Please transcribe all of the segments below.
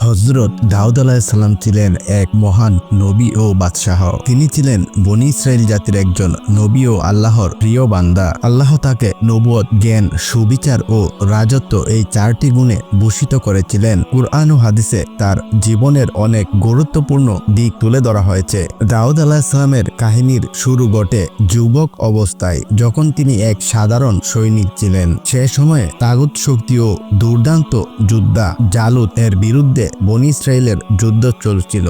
হযরত দাউদ আলাইহিসসালাম ছিলেন এক মহান নবী ও বাদশাহ। তিনি ছিলেন বনী ইসরাইল জাতির একজন নবী ও আল্লাহর প্রিয় বান্দা। আল্লাহ তাকে নবুয়ত, জ্ঞান, সুবিচার ও রাজত্ব এই চারটি গুণে ভূষিত করেছিলেন। কুরআন ও হাদিসে তার জীবনের অনেক গুরুত্বপূর্ণ দিক তুলে ধরা হয়েছে। দাউদ আলাইহিসসালামের কাহিনীর শুরু ঘটে যুবক অবস্থায়, যখন তিনি এক সাধারণ সৈনিক ছিলেন। সে সময়ে তাগুত শক্তি ও দুর্দান্ত যোদ্ধা জালুত এর বিরুদ্ধে বনী ইসরাইলের যুদ্ধ চলছিল।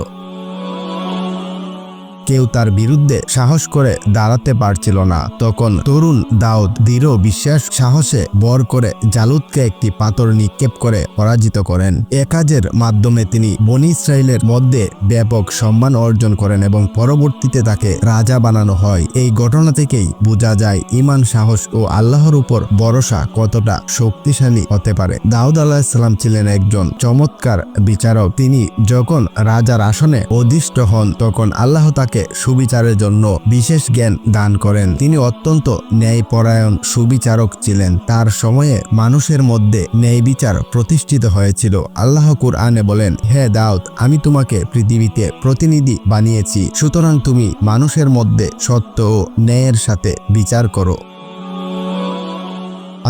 কেউ তার বিরুদ্ধে সাহস করে দাঁড়াতে পারছিল না। তখন তরুণ দাউদ দৃঢ় বিশ্বাস সাহসে বর করে জালুতকে একটি পাথর নিক্ষেপ করে পরাজিত করেন। এ কাজের মাধ্যমে তিনি বনী ইসরাইলের মধ্যে ব্যাপক সম্মান অর্জন করেন এবং পরবর্তীতে তাকে রাজা বানানো হয়। এই ঘটনা থেকেই বোঝা যায় ঈমান, সাহস ও আল্লাহর উপর ভরসা কতটা শক্তিশালী হতে পারে। দাউদ আলাইহিসসালাম ছিলেন একজন চমৎকার বিচারক। তিনি যখন রাজার আসনে অধিষ্ঠ হন, তখন আল্লাহ তাকে সুবিচারের জন্য বিশেষ জ্ঞান দান করেন। তিনি অত্যন্ত ন্যায়পরায়ণ সুবিচারক ছিলেন। তার সময়ে মানুষের মধ্যে ন্যায় বিচার প্রতিষ্ঠিত হয়েছিল। আল্লাহ কুরআনে বলেন, হে দাউদ, আমি তোমাকে পৃথিবীতে প্রতিনিধি বানিয়েছি, সুতরাং তুমি মানুষের মধ্যে সত্য ও ন্যায়ের সাথে বিচার করো।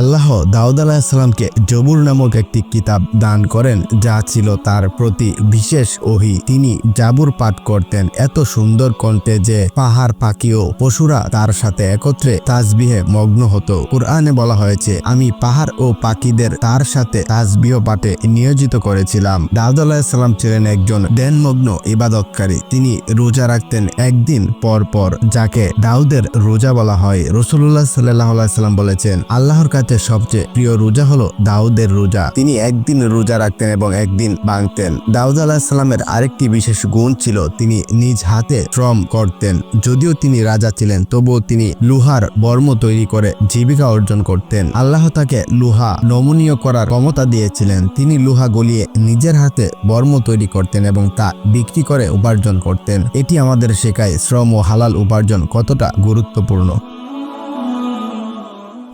আল্লাহ দাউদ আলাইহিসসালামকে জবুর নামক একটি কিতাব দান করেন, যা ছিল তার প্রতি বিশেষ ওহী। তিনি জাবুর পাঠ করতেন এত সুন্দর কণ্ঠে যে পাহাড়, পাখি ও পশুরা তার সাথে একত্রে তাসবিহে মগ্ন হতো। কুরআনে বলা হয়েছে, আমি পাহাড় ও পাখিদের তার সাথে তাসবিহ পাঠে নিয়োজিত করেছিলাম। দাউদ আলাইহিসসালাম ছিলেন একজন ধ্যানমগ্ন ইবাদতকারী। তিনি রোজা রাখতেন একদিন পর পর, যাকে দাউদের রোজা বলা হয়। রাসূলুল্লাহ সাল্লাল্লাহু আলাইহি ওয়াসাল্লাম বলেছেন, আল্লাহর কাছে সবচেয়ে প্রিয় রোজা হলো দাউদের রোজা। তিনি একদিন রোজা রাখতেন এবং একদিন ভাঙতেন। দাউদ আলাইহিসসালামের আরেকটি বিশেষ গুণ ছিল, তিনি নিজ হাতে শ্রম করতেন। যদিও তিনি রাজা ছিলেন, তবুও তিনি লোহার বর্ম তৈরি করে জীবিকা অর্জন করতেন। আল্লাহ তাকে লোহা নমনীয় করার ক্ষমতা দিয়েছিলেন। তিনি লোহা গলিয়ে নিজের হাতে বর্ম তৈরি করতেন এবং তা বিক্রি করে উপার্জন করতেন। এটি আমাদের শেখায় শ্রম ও হালাল উপার্জন কতটা গুরুত্বপূর্ণ।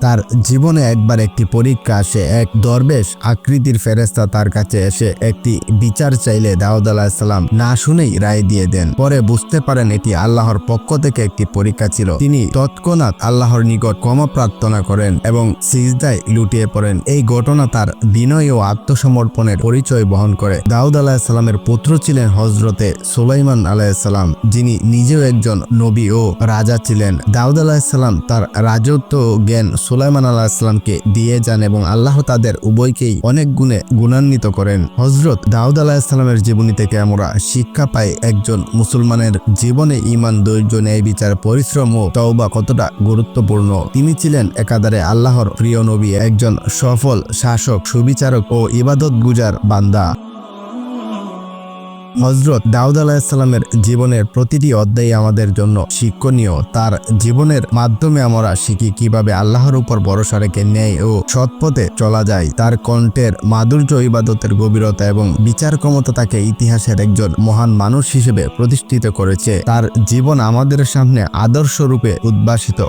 তার জীবনে একবার একটি পরীক্ষা আসে। এক দরবেশ আকৃতির ফেরেশতা তার কাছে এসে একটি বিচার চাইলে দাউদ আলাইহিসসালাম না শুনেই রায় দিয়ে দেন। পরে বুঝতে পারেন এটি আল্লাহর পক্ষ থেকে একটি পরীক্ষা ছিল। তিনি তৎক্ষণাৎ আল্লাহর নিকট ক্ষমা প্রার্থনা করেন এবং সিজদায় লুটিয়ে পড়েন। এই ঘটনা তার বিনয় ও আত্মসমর্পণের পরিচয় বহন করে। দাউদ আলাইহিসসালামের পুত্র ছিলেন হযরতে সুলাইমান আলাইহিসসালাম, যিনি নিজেও একজন নবী ও রাজা ছিলেন। দাউদ আলাইহিসসালাম তার রাজত্ব ও জ্ঞান সুলাইমান আলাইহিসসালামকে দিয়ে যান এবং আল্লাহ তাদের উভয়কেই অনেক গুণে গুণান্বিত করেন। হযরত দাউদ আলাইহিসসালামের জীবনী থেকে আমরা শিক্ষা পাই, একজন মুসলমানের জীবনে ঈমান, ধৈর্য, ন্যায় বিচার, পরিশ্রম ও তওবা কতটা গুরুত্বপূর্ণ। তিনি ছিলেন একাধারে আল্লাহর প্রিয় নবী, একজন সফল শাসক, সুবিচারক ও ইবাদতগুজার বান্দা। হযরত দাউদ আলাইহিসসালামের জীবনের প্রতিটি অধ্যায় আমাদের জন্য শিক্ষণীয়। তার জীবনের মাধ্যমে আমরা শিখি কিভাবে আল্লাহর উপর ভরসা রেখে ন্যায় ও সৎপথে চলা যায়। তার কণ্ঠের মাধুর্য, ইবাদতের গভীরতা এবং বিচার ক্ষমতা তাকে ইতিহাসের একজন মহান মানুষ হিসেবে প্রতিষ্ঠিত করেছে। তার জীবন আমাদের সামনে আদর্শ রূপে উদ্ভাসিত।